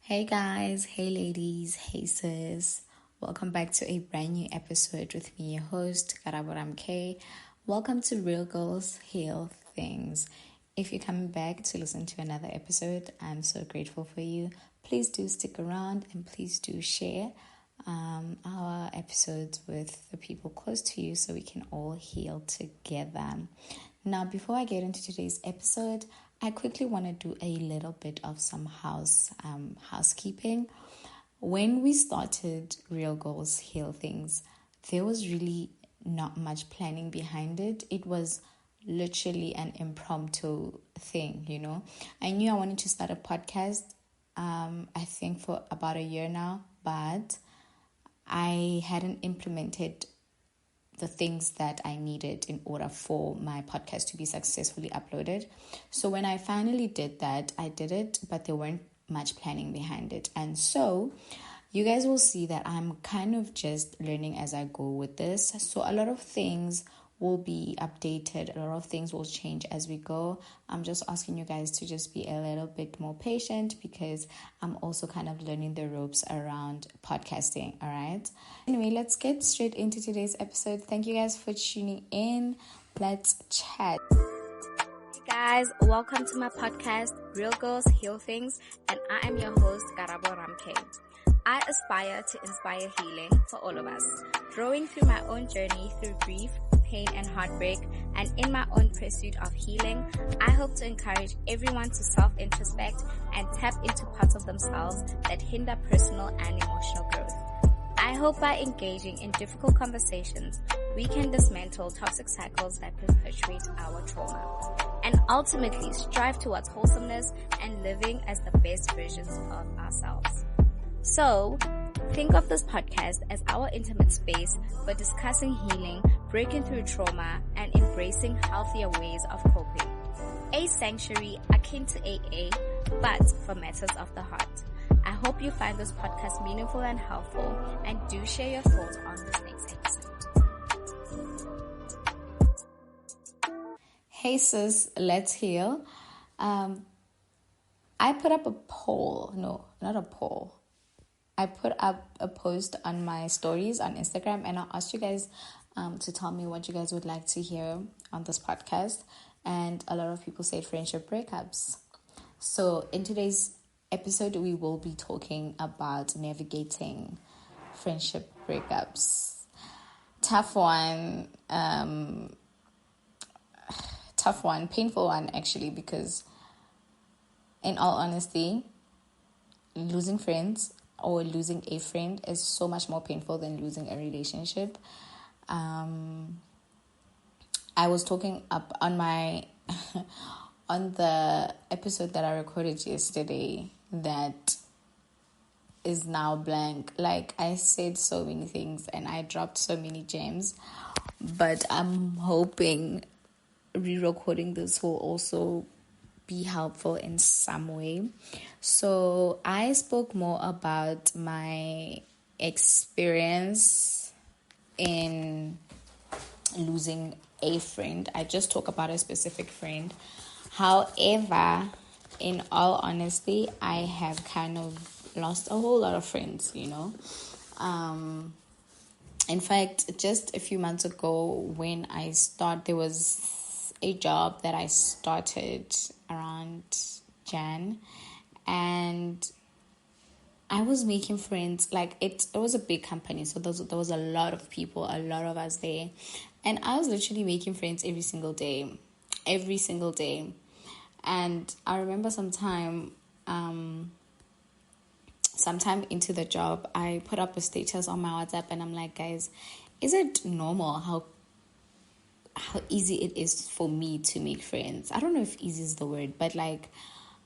Hey guys, hey ladies, hey sis. Welcome back to a brand new episode with me, your host, Karabo. Welcome to Real Girls Heal Things. If you're coming back to listen to another episode, I'm so grateful for you. Please do stick around and please do share our episodes with the people close to you so we can all heal together. Now, before I get into today's episode, I quickly want to do a little bit of some housekeeping. When we started Real Goals Heal Things, there was really not much planning behind it. It was literally an impromptu thing, you know. I knew I wanted to start a podcast, I think for about a year now, but I hadn't implemented the things that I needed in order for my podcast to be successfully uploaded. So when I finally did that, I did it, but there weren't much planning behind it. And so you guys will see that I'm kind of just learning as I go with this. So a lot of things will be updated. A lot of things will change as we go. I'm just asking you guys to just be a little bit more patient because I'm also kind of learning the ropes around podcasting, all right? Anyway, let's get straight into today's episode. Thank you guys for tuning in. Let's chat. Hey guys, welcome to my podcast, Real Girls Heal Things, and I am your host, Karabo. I aspire to inspire healing for all of us, growing through my own journey through grief, pain and heartbreak, and in my own pursuit of healing. I hope to encourage everyone to self-introspect and tap into parts of themselves that hinder personal and emotional growth. I hope by engaging in difficult conversations, we can dismantle toxic cycles that perpetuate our trauma, and ultimately strive towards wholesomeness and living as the best versions of ourselves. So, think of this podcast as our intimate space for discussing healing, breaking through trauma, and embracing healthier ways of coping. A sanctuary akin to AA, but for matters of the heart. I hope you find this podcast meaningful and helpful, and do share your thoughts on this next episode. Hey sis, let's heal. I put up a poll. No, not a poll. I put up a post on my stories on Instagram, and I asked you guys to tell me what you guys would like to hear on this podcast. And a lot of people said friendship breakups. So in today's episode, we will be talking about navigating friendship breakups. Tough one, painful one actually, because in all honesty, losing friends or losing a friend is so much more painful than losing a relationship. I was talking up on my on the episode that I recorded yesterday that is now blank. Like, I said so many things and I dropped so many gems, but I'm hoping re-recording this will also be helpful in some way. So I spoke more about my experience in losing a friend. I just talk about a specific friend. However, in all honesty, I have kind of lost a whole lot of friends, you know. In fact, just a few months ago when there was a job that I started around Jan, and I was making friends. Like, it was a big company, so there was a lot of people, a lot of us there, and I was literally making friends every single day. And I remember sometime into the job, I put up a status on my WhatsApp, and I'm like, guys, is it normal how easy it is for me to make friends? I don't know if easy is the word, but like,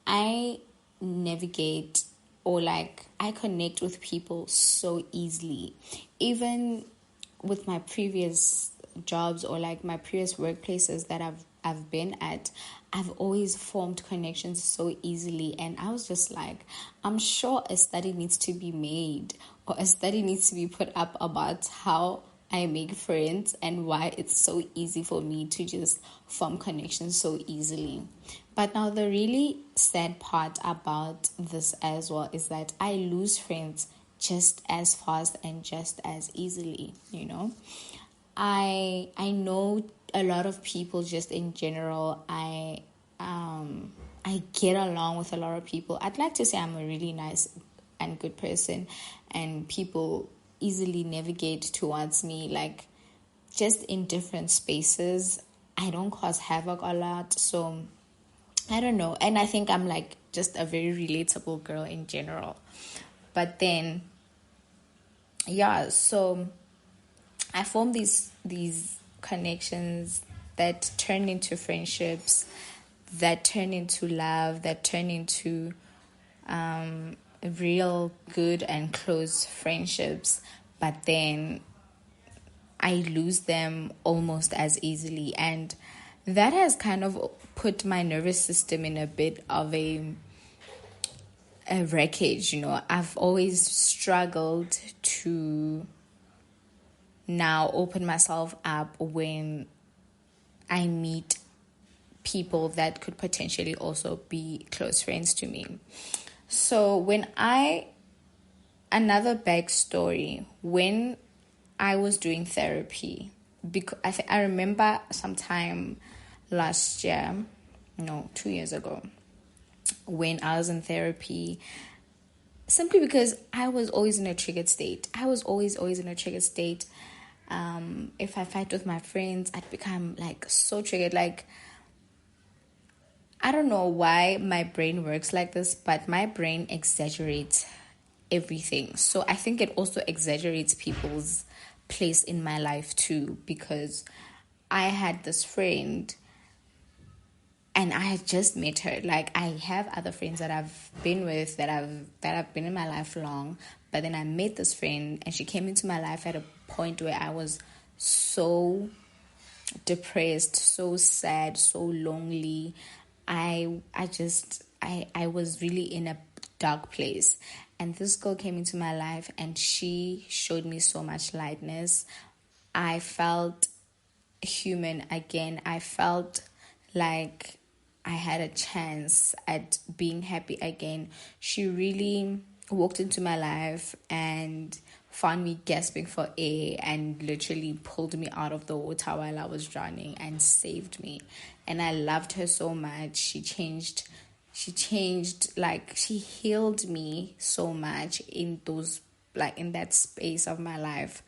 I navigate or like I connect with people so easily. Even with my previous jobs or like my previous workplaces that I've been at, I've always formed connections so easily. And I was just like, I'm sure a study needs to be made or a study needs to be put up about how I make friends and why it's so easy for me to just form connections so easily. But now the really sad part about this as well is that I lose friends just as fast and just as easily, you know. I know a lot of people just in general. I get along with a lot of people. I'd like to say I'm a really nice and good person, and people easily navigate towards me, like just in different spaces. I don't cause havoc a lot, so I don't know. And I think I'm like just a very relatable girl in general. But then, yeah, so I formed these connections that turn into friendships, that turn into love, that turn into real good and close friendships. But then I lose them almost as easily, and that has kind of put my nervous system in a bit of a wreckage. You know, I've always struggled to now open myself up when I meet people that could potentially also be close friends to me. So another backstory, when I was doing therapy, because I remember sometime last year, no, 2 years ago, when I was in therapy, simply because I was always in a triggered state. I was always in a triggered state. If I fight with my friends, I'd become like so triggered. Like, I don't know why my brain works like this, but my brain exaggerates everything. So I think it also exaggerates people's place in my life too, because I had this friend and I had just met her. Like, I have other friends that I've been with that have been in my life long, but then I met this friend and she came into my life at a point where I was so depressed, so sad, so lonely. I was really in a dark place. And this girl came into my life and she showed me so much lightness. I felt human again. I felt like I had a chance at being happy again. She really walked into my life and found me gasping for air and literally pulled me out of the water while I was drowning and saved me. And I loved her so much. Like, she healed me so much in that space of my life.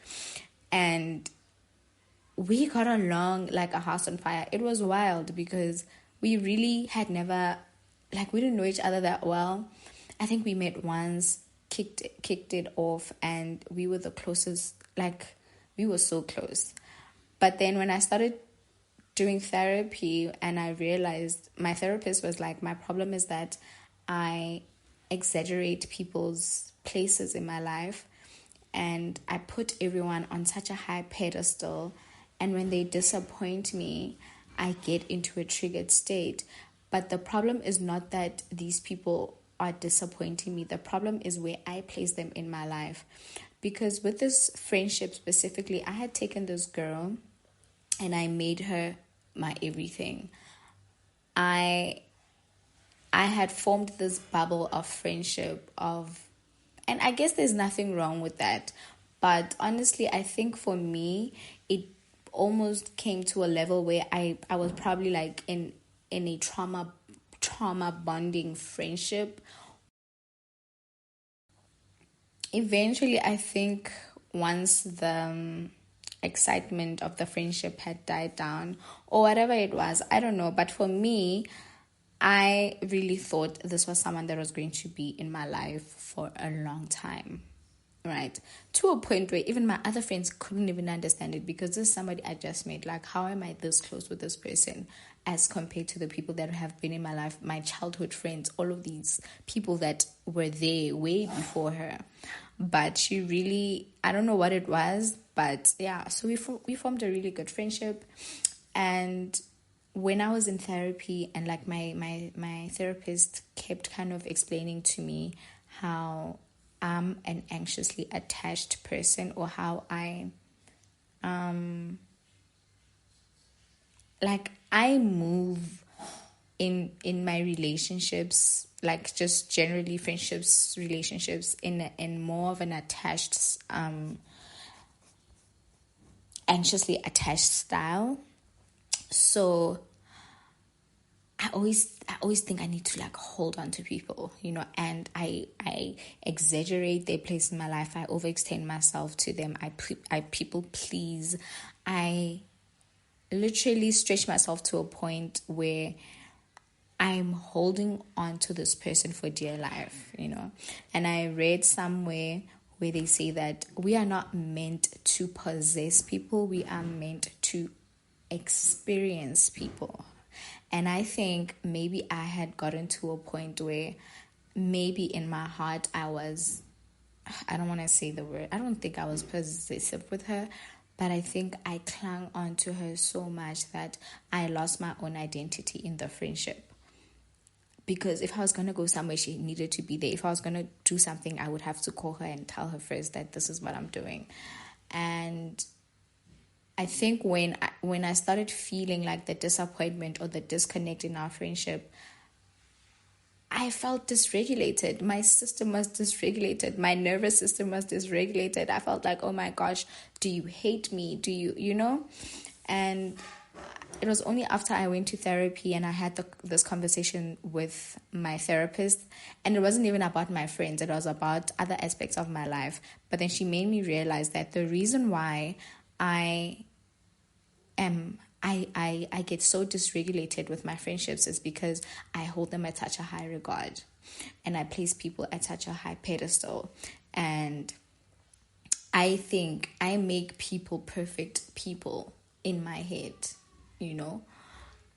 And we got along like a house on fire. It was wild because we really had never, like, we didn't know each other that well. I think we met once, kicked it off, and we were the closest. Like, we were so close. But then when I started doing therapy, and I realized, my therapist was like, my problem is that I exaggerate people's places in my life, and I put everyone on such a high pedestal, and when they disappoint me, I get into a triggered state. But the problem is not that these people are disappointing me. The problem is where I place them in my life. Because with this friendship specifically, I had taken this girl and I made her my everything. I had formed this bubble of friendship and I guess there's nothing wrong with that. But honestly, I think for me, it almost came to a level where I was probably like in a trauma bonding friendship. Eventually, I think once the excitement of the friendship had died down, or whatever it was, I don't know. But for me, I really thought this was someone that was going to be in my life for a long time, right? To a point where even my other friends couldn't even understand it, because this is somebody I just met. Like, how am I this close with this person as compared to the people that have been in my life, my childhood friends, all of these people that were there way before her. But she really, I don't know what it was, but yeah, so we formed a really good friendship. And when I was in therapy, and like my therapist kept kind of explaining to me how I'm an anxiously attached person, or how I like I move in my relationships, like just generally friendships, relationships, in more of an attached, anxiously attached style. So I always think I need to like hold on to people, and I exaggerate their place in my life. I overextend myself to them. I people please. I literally stretch myself to a point where I'm holding on to this person for dear life. And I read somewhere where they say that we are not meant to possess people, we are meant to experience people. And I think maybe I had gotten to a point where maybe in my heart I don't want to say the word, I don't think I was possessive with her, but I think I clung on to her so much that I lost my own identity in the friendship. Because if I was going to go somewhere, she needed to be there. If I was going to do something, I would have to call her and tell her first that this is what I'm doing. And I think when I started feeling like the disappointment or the disconnect in our friendship, I felt dysregulated. My system was dysregulated. My nervous system was dysregulated. I felt like, oh my gosh, do you hate me? Do you? And it was only after I went to therapy and I had this conversation with my therapist, and it wasn't even about my friends, it was about other aspects of my life. But then she made me realize that the reason why I get so dysregulated with my friendships is because I hold them at such a high regard and I place people at such a high pedestal. And I think I make people perfect people in my head.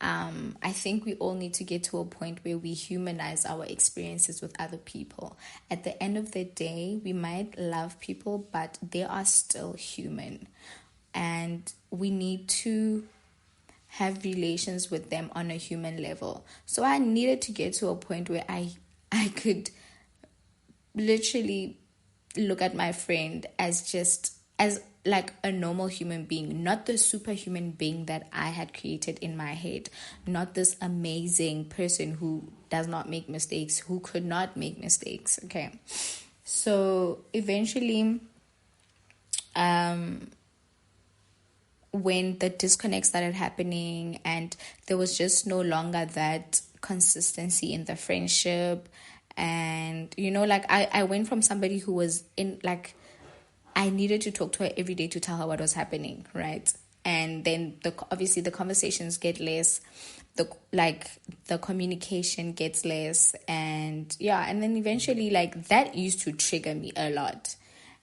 I think we all need to get to a point where we humanize our experiences with other people. At the end of the day, we might love people, but they are still human. And we need to have relations with them on a human level. So I needed to get to a point where I could literally look at my friend as like a normal human being, not the superhuman being that I had created in my head, not this amazing person who does not make mistakes, who could not make mistakes. Okay. So eventually, when the disconnect started happening and there was just no longer that consistency in the friendship, and like I went from somebody who was in, like, I needed to talk to her every day to tell her what was happening, right? And then obviously the conversations get less, the communication gets less, and then eventually, like, that used to trigger me a lot.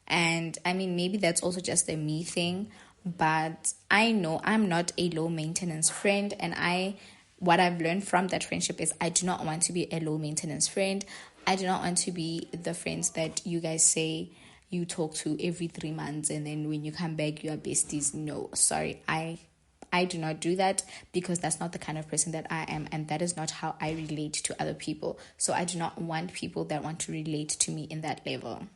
And I mean, maybe that's also just a me thing, but I know I'm not a low maintenance friend, and what I've learned from that friendship is I do not want to be a low maintenance friend. I do not want to be the friends that you guys say you talk to every 3 months and then when you come back you are besties. No, sorry, I do not do that, because that's not the kind of person that I am, and that is not how I relate to other people. So I do not want people that want to relate to me in that level.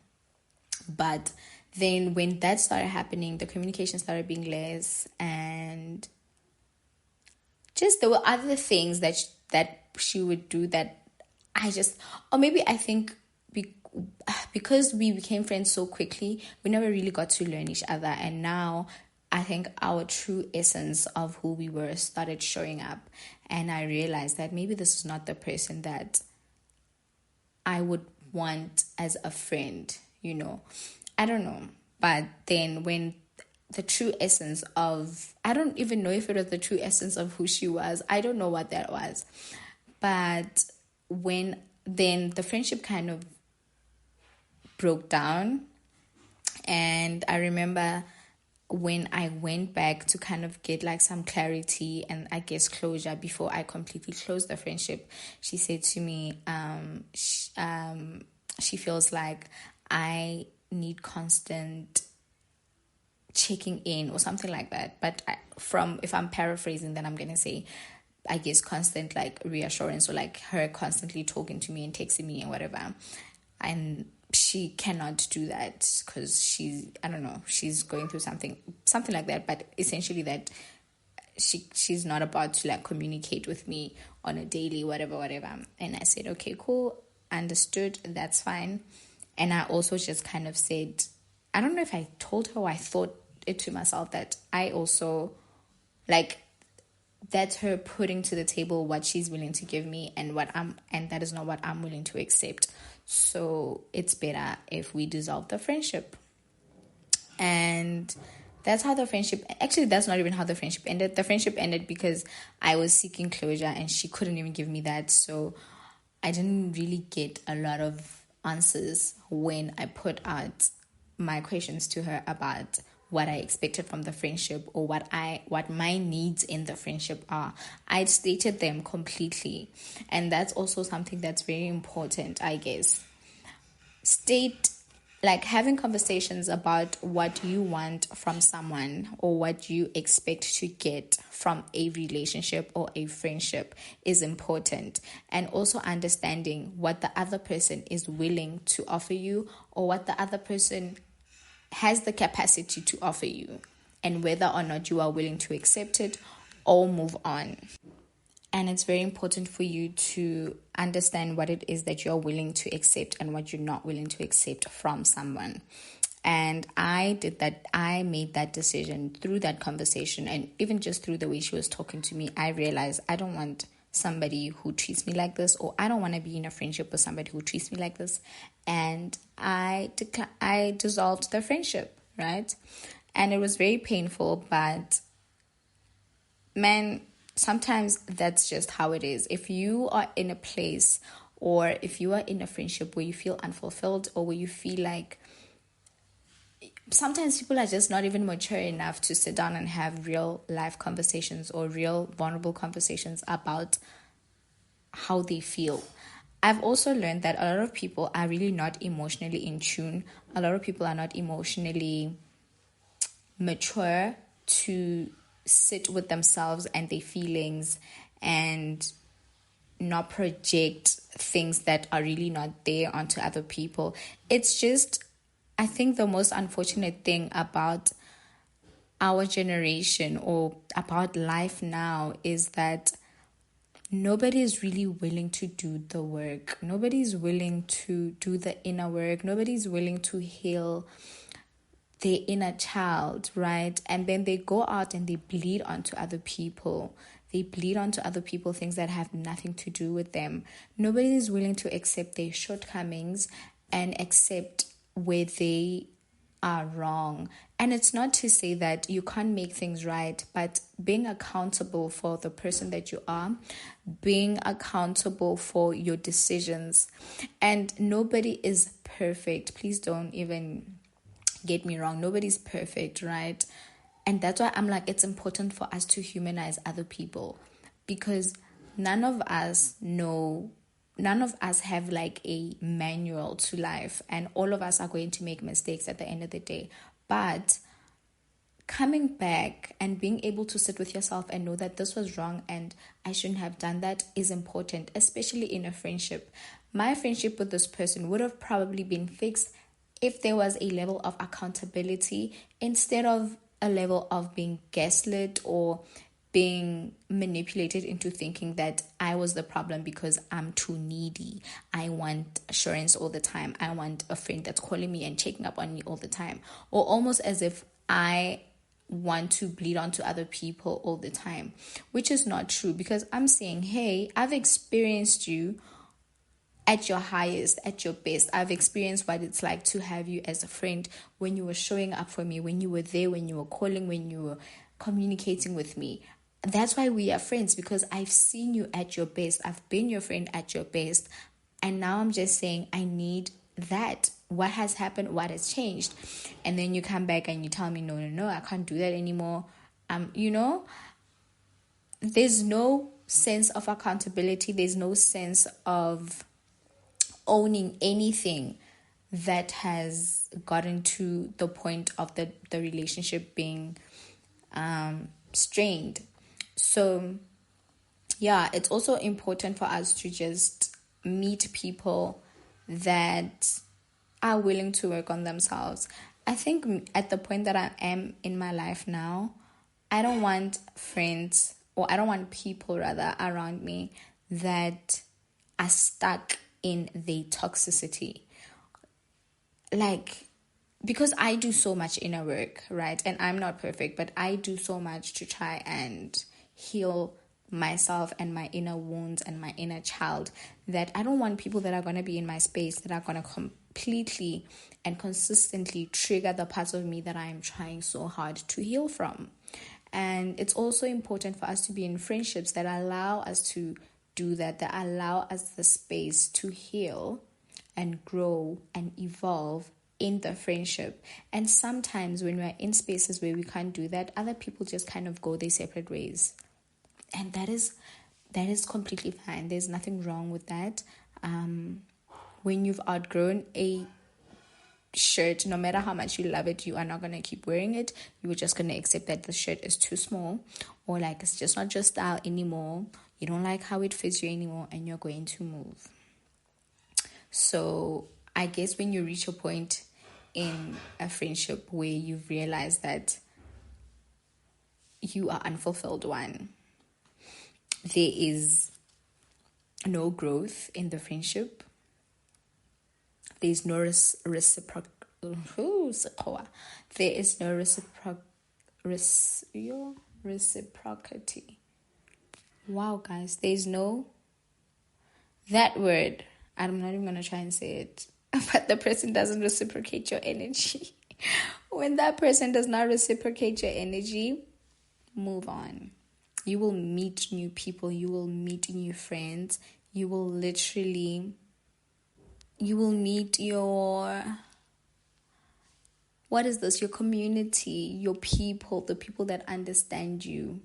But then when that started happening, the communication started being less, and just there were other things that she would do that or maybe I think because we became friends so quickly, we never really got to learn each other. And now I think our true essence of who we were started showing up. And I realized that maybe this is not the person that I would want as a friend, I don't know. But then when the true essence of, I don't even know if it was the true essence of who she was. I don't know what that was. But when then the friendship kind of broke down, and I remember when I went back to kind of get like some clarity and I guess closure before I completely closed the friendship, she said to me, she feels like I need constant checking in or something like that. But if I'm paraphrasing, then I'm gonna say, I guess, constant like reassurance, or like her constantly talking to me and texting me and whatever. And she cannot do that because I don't know, she's going through something like that, but essentially that she's not about to like communicate with me on a daily whatever. And I said, okay, cool, understood, that's fine. And I also just kind of said, I don't know if I told her or I thought it to myself, that I also like, that's her putting to the table what she's willing to give me and that is not what I'm willing to accept. So it's better if we dissolve the friendship. And that's how the friendship, actually that's not even how the friendship ended. The friendship ended because I was seeking closure and she couldn't even give me that. So I didn't really get a lot of answers when I put out my questions to her about what I expected from the friendship or what my needs in the friendship are. I stated them completely. And that's also something that's very important, I guess. Like having conversations about what you want from someone or what you expect to get from a relationship or a friendship is important. And also understanding what the other person is willing to offer you or what the other person has the capacity to offer you, and whether or not you are willing to accept it or move on. And it's very important for you to understand what it is that you're willing to accept and what you're not willing to accept from someone. And I did that. I made that decision through that conversation, and even just through the way she was talking to me, I realized I don't want somebody who treats me like this, or I don't want to be in a friendship with somebody who treats me like this. And I dissolved the friendship, right? And it was very painful, but man, sometimes that's just how it is. If you are in a place or if you are in a friendship where you feel unfulfilled or where you feel like sometimes people are just not even mature enough to sit down and have real life conversations or real vulnerable conversations about how they feel. I've also learned that a lot of people are really not emotionally in tune. A lot of people are not emotionally mature to sit with themselves and their feelings and not project things that are really not there onto other people. It's just, I think the most unfortunate thing about our generation or about life now is that nobody is really willing to do the work. Nobody is willing to do the inner work. Nobody is willing to heal their inner child, right? And then they go out and they bleed onto other people. They bleed onto other people things that have nothing to do with them. Nobody is willing to accept their shortcomings and accept where they are wrong. And it's not to say that you can't make things right, but being accountable for the person that you are, being accountable for your decisions. And nobody is perfect. Please don't even get me wrong. Nobody's perfect, right? And that's why I'm like, it's important for us to humanize other people, because none of us have like a manual to life, and all of us are going to make mistakes at the end of the day. But coming back and being able to sit with yourself and know that this was wrong and I shouldn't have done that is important, especially in a friendship. My friendship with this person would have probably been fixed if there was a level of accountability instead of a level of being gaslit or being manipulated into thinking that I was the problem because I'm too needy. I want assurance all the time. I want a friend that's calling me and checking up on me all the time. Or almost as if I want to bleed onto other people all the time, which is not true, because I'm saying, hey, I've experienced you at your highest, at your best. I've experienced what it's like to have you as a friend, when you were showing up for me, when you were there, when you were calling, when you were communicating with me. That's why we are friends, because I've seen you at your best. I've been your friend at your best. And now I'm just saying, I need that. What has happened? What has changed? And then you come back and you tell me, no, I can't do that anymore. There's no sense of accountability. There's no sense of owning anything that has gotten to the point of the relationship being strained. So yeah, it's also important for us to just meet people that are willing to work on themselves. I think at the point that I am in my life now, I don't want friends, or I don't want people rather around me that are stuck in their toxicity. Like, because I do so much inner work, right? And I'm not perfect, but I do so much to try and heal myself and my inner wounds and my inner child, that I don't want people that are going to be in my space that are going to completely and consistently trigger the parts of me that I am trying so hard to heal from. And it's also important for us to be in friendships that allow us to do that allow us the space to heal and grow and evolve in the friendship. And sometimes when we're in spaces where we can't do that, other people just kind of go their separate ways. And that is completely fine. There's nothing wrong with that. When you've outgrown a shirt, no matter how much you love it, you are not going to keep wearing it. You're just going to accept that the shirt is too small, or like it's just not your style anymore. You don't like how it fits you anymore, and you're going to move. So I guess when you reach a point in a friendship where you've realized that you are unfulfilled one, there is no growth in the friendship. There's no reciprocity. There is no reciprocity. Wow, guys, there's no that word. I'm not even going to try and say it. But the person doesn't reciprocate your energy. When that person does not reciprocate your energy, move on. You will meet new people. You will meet new friends. You will meet your, what is this? Your community, your people, the people that understand you.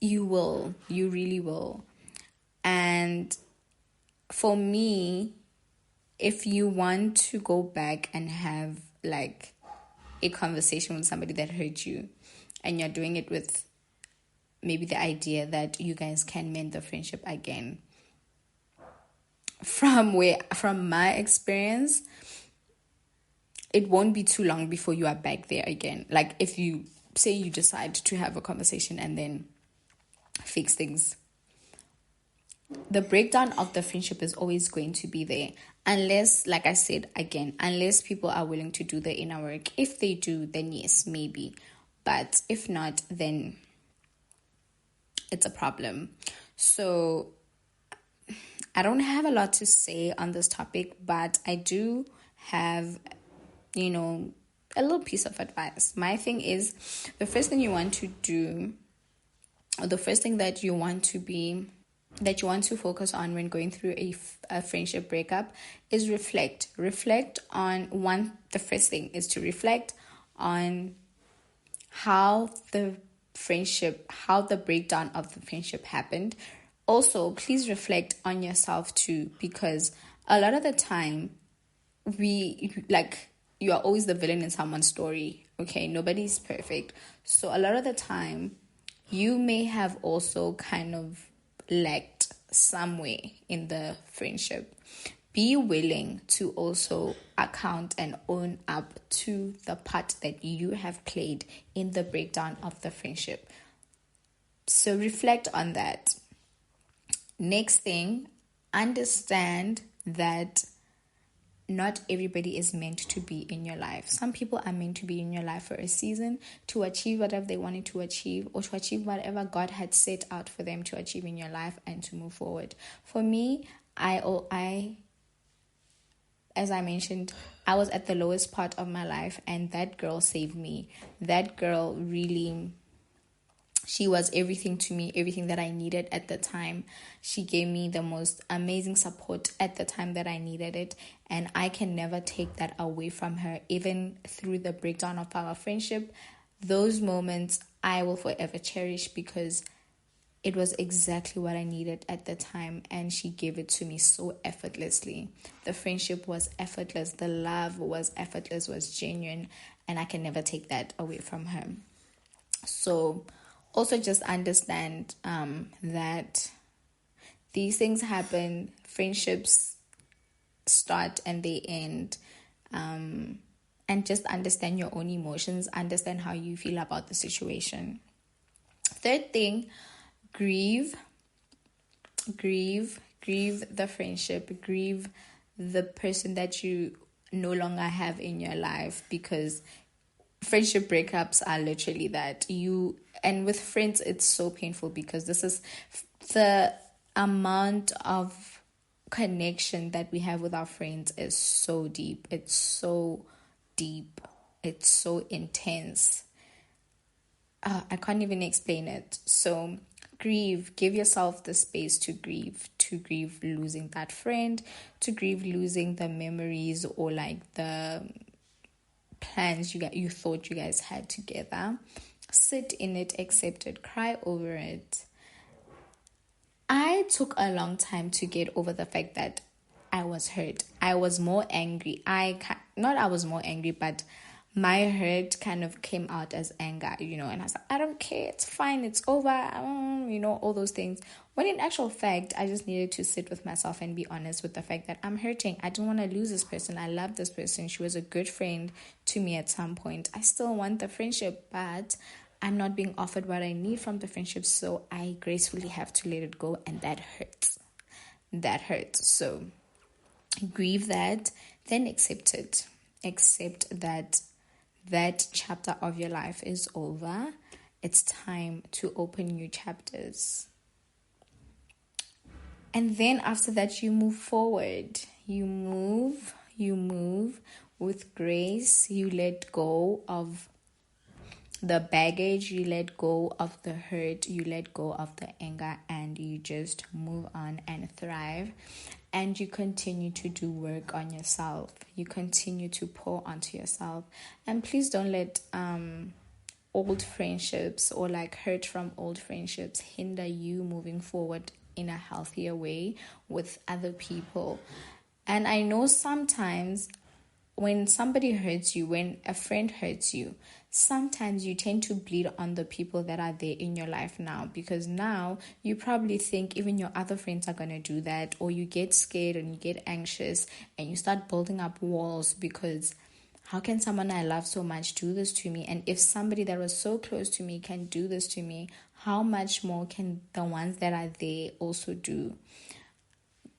You really will. And for me, if you want to go back and have like a conversation with somebody that hurt you, and you're doing it with maybe the idea that you guys can mend the friendship again, from my experience, it won't be too long before you are back there again. Like, if you say you decide to have a conversation and then fix things, the breakdown of the friendship is always going to be there, unless, like I said again, unless people are willing to do the inner work. If they do, then yes, maybe. But if not, then it's a problem. So I don't have a lot to say on this topic, but I do have, a little piece of advice. My thing is, the first thing you want to do, or the first thing that you want to focus on when going through a friendship breakup is reflect. Reflect on the first thing is to reflect on how the breakdown of the friendship happened. Also, please reflect on yourself too, because a lot of the time you are always the villain in someone's story. Okay, nobody's perfect. So a lot of the time you may have also kind of lacked somewhere in the friendship. Be willing to also account and own up to the part that you have played in the breakdown of the friendship. So reflect on that. Next thing, understand that not everybody is meant to be in your life. Some people are meant to be in your life for a season to achieve whatever they wanted to achieve, or to achieve whatever God had set out for them to achieve in your life and to move forward. For me, I as I mentioned, I was at the lowest part of my life, and that girl saved me. That girl really, she was everything to me, everything that I needed at the time. She gave me the most amazing support at the time that I needed it, and I can never take that away from her, even through the breakdown of our friendship. Those moments I will forever cherish, because it was exactly what I needed at the time, and she gave it to me so effortlessly. The friendship was effortless, the love was effortless, was genuine, and I can never take that away from her. So also just understand that these things happen. Friendships start and they end. And just understand your own emotions, understand how you feel about the situation. Third thing, grieve the friendship, grieve the person that you no longer have in your life, because friendship breakups are literally that. And with friends, it's so painful because this is the amount of connection that we have with our friends is so deep. It's so intense. I can't even explain it. So give yourself the space to grieve losing that friend, to grieve losing the memories or like the plans you thought you guys had together. Sit in it, accept it, cry over it. I took a long time to get over the fact that I was hurt. I was more angry. But my hurt kind of came out as anger, and I was like, I don't care, it's fine, it's over, all those things. When in actual fact, I just needed to sit with myself and be honest with the fact that I'm hurting. I don't want to lose this person. I love this person. She was a good friend to me at some point. I still want the friendship, but I'm not being offered what I need from the friendship, so I gracefully have to let it go, and that hurts. So grieve that, then accept it. Accept that chapter of your life is over. It's time to open new chapters. And then after that, you move forward. You move with grace. You let go of the baggage, you let go of the hurt, you let go of the anger, and you just move on and thrive. And you continue to do work on yourself. You continue to pour onto yourself. And please don't let old friendships or like hurt from old friendships hinder you moving forward in a healthier way with other people. And I know sometimes when somebody hurts you, when a friend hurts you, sometimes you tend to bleed on the people that are there in your life now, because now you probably think even your other friends are going to do that, or you get scared and you get anxious and you start building up walls because how can someone I love so much do this to me? And if somebody that was so close to me can do this to me, how much more can the ones that are there also do?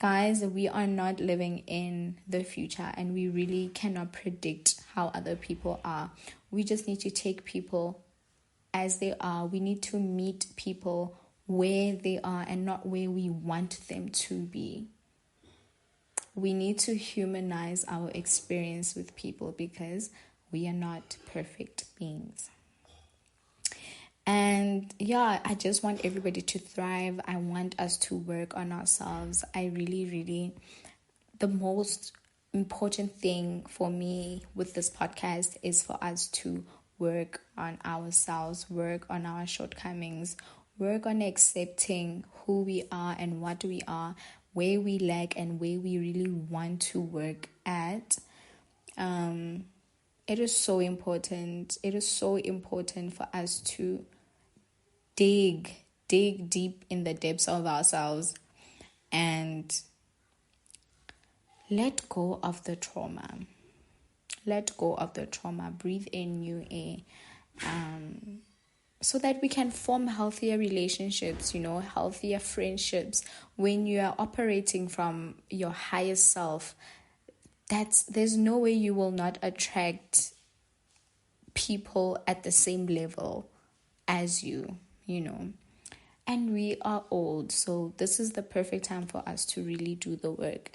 Guys, we are not living in the future, and we really cannot predict how other people are. We just need to take people as they are. We need to meet people where they are and not where we want them to be. We need to humanize our experience with people because we are not perfect beings. And yeah, I just want everybody to thrive. I want us to work on ourselves. I really, the most important thing for me with this podcast is for us to work on ourselves, work on our shortcomings, work on accepting who we are and what we are, where we lack and where we really want to work at. It is so important. It is so important for us to dig deep in the depths of ourselves and let go of the trauma. Let go of the trauma. Breathe in new air. So that we can form healthier relationships, healthier friendships. When you are operating from your higher self, there's no way you will not attract people at the same level as you. And we are old, so this is the perfect time for us to really do the work.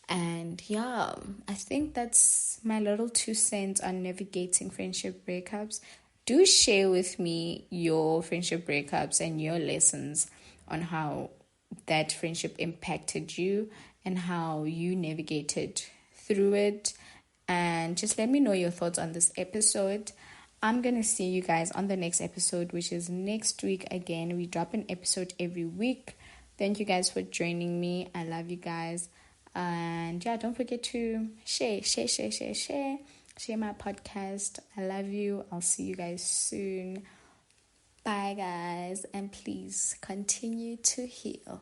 And yeah, I think that's my little 2 cents on navigating friendship breakups. Do share with me your friendship breakups and your lessons on how that friendship impacted you and how you navigated through it. And just let me know your thoughts on this episode. I'm going to see you guys on the next episode, which is next week again. We drop an episode every week. Thank you guys for joining me. I love you guys. And yeah, don't forget to share my podcast. I love you. I'll see you guys soon. Bye, guys. And please continue to heal.